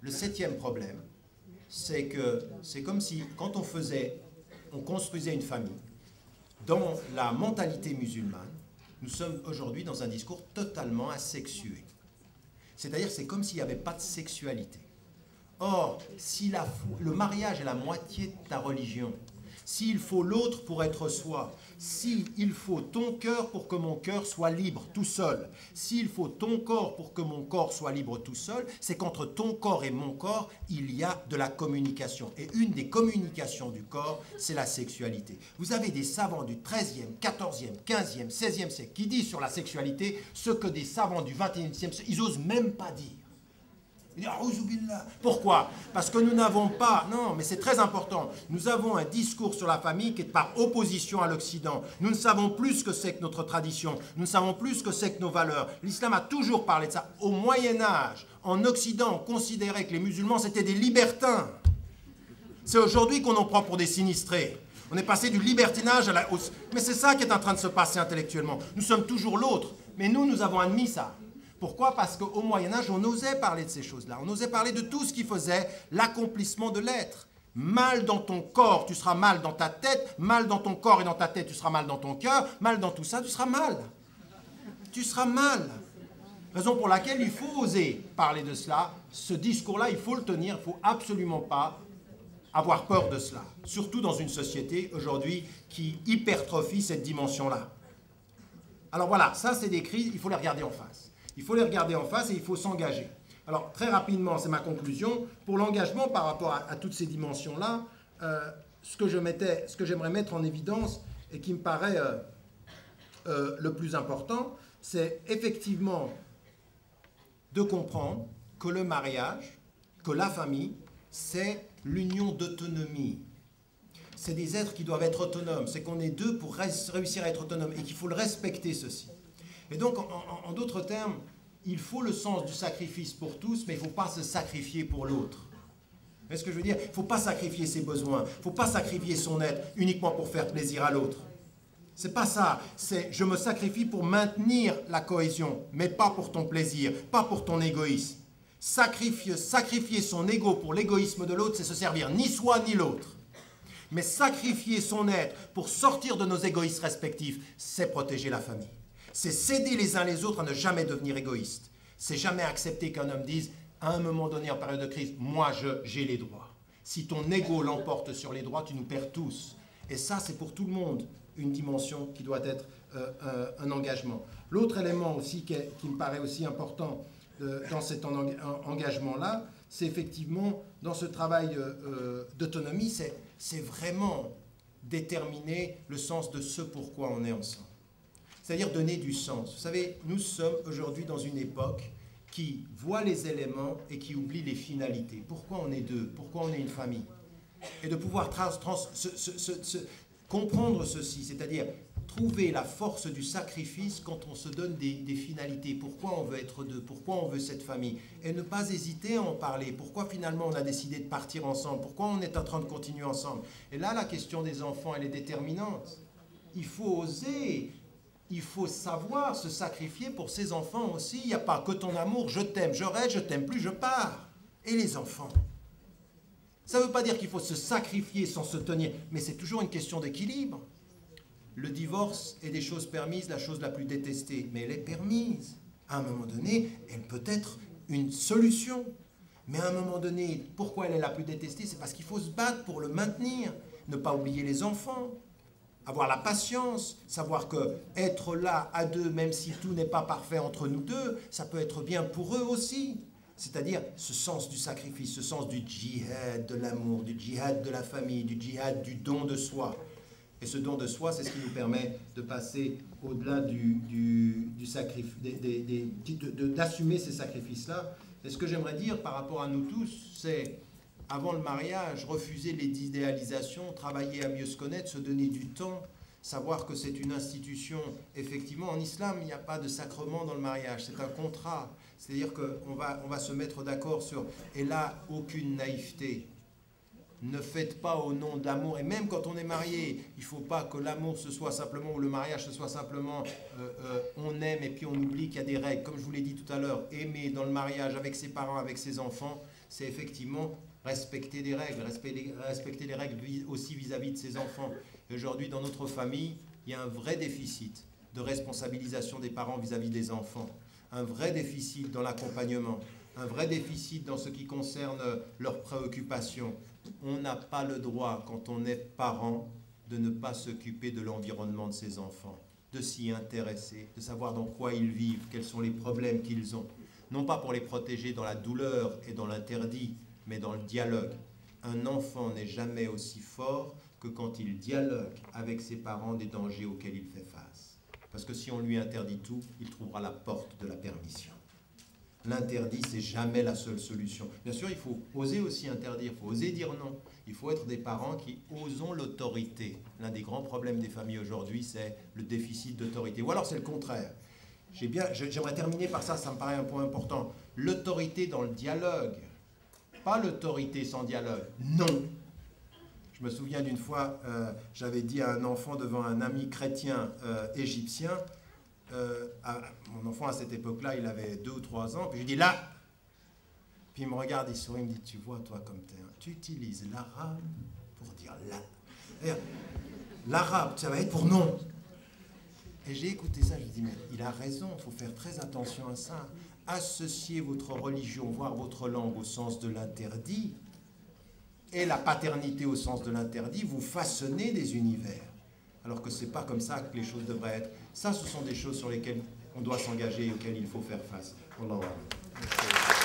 Le septième problème, c'est que c'est comme si, quand on construisait une famille, dans la mentalité musulmane, nous sommes aujourd'hui dans un discours totalement asexué. C'est-à-dire, c'est comme s'il n'y avait pas de sexualité. Or, si le mariage est la moitié de ta religion, s'il faut l'autre pour être soi, s'il faut ton cœur pour que mon cœur soit libre tout seul, s'il faut ton corps pour que mon corps soit libre tout seul, c'est qu'entre ton corps et mon corps, il y a de la communication. Et une des communications du corps, c'est la sexualité. Vous avez des savants du 13e, 14e, 15e, 16e siècle qui disent sur la sexualité ce que des savants du 21e siècle, ils n'osent même pas dire. Pourquoi? Parce que nous n'avons pas, non, mais c'est très important, nous avons un discours sur la famille qui est par opposition à l'Occident. Nous ne savons plus ce que c'est que notre tradition, nous ne savons plus ce que c'est que nos valeurs. L'islam a toujours parlé de ça. Au Moyen-Âge, en Occident, on considérait que les musulmans c'était des libertins. C'est aujourd'hui qu'on en prend pour des sinistrés. On est passé du libertinage à la hausse. Mais c'est ça qui est en train de se passer intellectuellement. Nous sommes toujours l'autre, mais nous avons admis ça. Pourquoi? Parce qu'au Moyen-Âge, on osait parler de ces choses-là. On osait parler de tout ce qui faisait l'accomplissement de l'être. Mal dans ton corps, tu seras mal dans ta tête. Mal dans ton corps et dans ta tête, tu seras mal dans ton cœur. Mal dans tout ça, tu seras mal. Tu seras mal. Raison pour laquelle il faut oser parler de cela. Ce discours-là, il faut le tenir. Il ne faut absolument pas avoir peur de cela. Surtout dans une société aujourd'hui qui hypertrophie cette dimension-là. Alors voilà, ça c'est des crises, il faut les regarder en face. Il faut les regarder en face et il faut s'engager. Alors, très rapidement, c'est ma conclusion. Pour l'engagement par rapport à toutes ces dimensions-là, ce que j'aimerais mettre en évidence et qui me paraît le plus important, c'est effectivement de comprendre que le mariage, que la famille, c'est l'union d'autonomie. C'est des êtres qui doivent être autonomes. C'est qu'on est deux pour réussir à être autonomes et qu'il faut le respecter, ceci. Et donc, en d'autres termes, il faut le sens du sacrifice pour tous, mais il ne faut pas se sacrifier pour l'autre. Vous voyez ce que je veux dire? Il ne faut pas sacrifier ses besoins, il ne faut pas sacrifier son être uniquement pour faire plaisir à l'autre. C'est pas ça, c'est je me sacrifie pour maintenir la cohésion, mais pas pour ton plaisir, pas pour ton égoïsme. Sacrifier son ego pour l'égoïsme de l'autre, c'est se servir ni soi ni l'autre. Mais sacrifier son être pour sortir de nos égoïsmes respectifs, c'est protéger la famille. C'est s'aider les uns les autres à ne jamais devenir égoïste. C'est jamais accepter qu'un homme dise, à un moment donné, en période de crise, moi, j'ai les droits. Si ton ego l'emporte sur les droits, tu nous perds tous. Et ça, c'est pour tout le monde une dimension qui doit être un engagement. L'autre élément aussi qui me paraît aussi important dans cet engagement-là, c'est effectivement, dans ce travail d'autonomie, c'est vraiment déterminer le sens de ce pourquoi on est ensemble. C'est-à-dire donner du sens. Vous savez, nous sommes aujourd'hui dans une époque qui voit les éléments et qui oublie les finalités. Pourquoi on est deux? Pourquoi on est une famille? Et de pouvoir comprendre ceci, c'est-à-dire trouver la force du sacrifice quand on se donne des finalités. Pourquoi on veut être deux? Pourquoi on veut cette famille? Et ne pas hésiter à en parler. Pourquoi finalement on a décidé de partir ensemble? Pourquoi on est en train de continuer ensemble? Et là, la question des enfants, elle est déterminante. Il faut oser. Il faut savoir se sacrifier pour ses enfants aussi. Il n'y a pas que ton amour, je t'aime, je reste, je t'aime plus, je pars. Et les enfants? Ça ne veut pas dire qu'il faut se sacrifier sans se tenir, mais c'est toujours une question d'équilibre. Le divorce est des choses permises, la chose la plus détestée, mais elle est permise. À un moment donné, elle peut être une solution. Mais à un moment donné, pourquoi elle est la plus détestée? C'est parce qu'il faut se battre pour le maintenir. Ne pas oublier les enfants. Avoir la patience, savoir que être là à deux, même si tout n'est pas parfait entre nous deux, ça peut être bien pour eux aussi. C'est-à-dire ce sens du sacrifice, ce sens du djihad de l'amour, du djihad de la famille, du djihad du don de soi. Et ce don de soi, c'est ce qui nous permet de passer au-delà du sacrifice, d'assumer ces sacrifices-là. Et ce que j'aimerais dire par rapport à nous tous, c'est avant le mariage, refuser les idéalisations, travailler à mieux se connaître, se donner du temps, savoir que c'est une institution. Effectivement, en islam, il n'y a pas de sacrement dans le mariage, c'est un contrat. C'est-à-dire qu'on va se mettre d'accord sur... Et là, aucune naïveté. Ne faites pas au nom de l'amour. Et même quand on est marié, il ne faut pas que l'amour ce soit simplement, ou le mariage ce soit simplement on aime et puis on oublie qu'il y a des règles. Comme je vous l'ai dit tout à l'heure, aimer dans le mariage avec ses parents, avec ses enfants, c'est effectivement respecter des règles, respecter les règles aussi vis-à-vis de ses enfants. Et aujourd'hui, dans notre famille, il y a un vrai déficit de responsabilisation des parents vis-à-vis des enfants, un vrai déficit dans l'accompagnement, un vrai déficit dans ce qui concerne leurs préoccupations. On n'a pas le droit, quand on est parent, de ne pas s'occuper de l'environnement de ses enfants, de s'y intéresser, de savoir dans quoi ils vivent, quels sont les problèmes qu'ils ont. Non pas pour les protéger dans la douleur et dans l'interdit, mais dans le dialogue. Un enfant n'est jamais aussi fort que quand il dialogue avec ses parents des dangers auxquels il fait face. Parce que si on lui interdit tout, il trouvera la porte de la permission. L'interdit, c'est jamais la seule solution. Bien sûr, il faut oser aussi interdire, il faut oser dire non. Il faut être des parents qui osons l'autorité. L'un des grands problèmes des familles aujourd'hui, c'est le déficit d'autorité. Ou alors c'est le contraire. J'aimerais terminer par ça, ça me paraît un point important. L'autorité dans le dialogue, pas l'autorité sans dialogue. Non. Je me souviens d'une fois, j'avais dit à un enfant devant un ami chrétien égyptien, mon enfant à cette époque-là, il avait 2 ou 3 ans, puis je lui dis là, puis il me regarde, il sourit, il me dit, tu vois toi comme t'es, tu utilises l'arabe pour dire là. L'arabe, ça va être pour non. Et j'ai écouté ça, je me dis, mais il a raison, il faut faire très attention à ça. Associez votre religion, voire votre langue au sens de l'interdit, et la paternité au sens de l'interdit, vous façonnez des univers. Alors que ce n'est pas comme ça que les choses devraient être. Ça, ce sont des choses sur lesquelles on doit s'engager et auxquelles il faut faire face. Wallahu a'lam.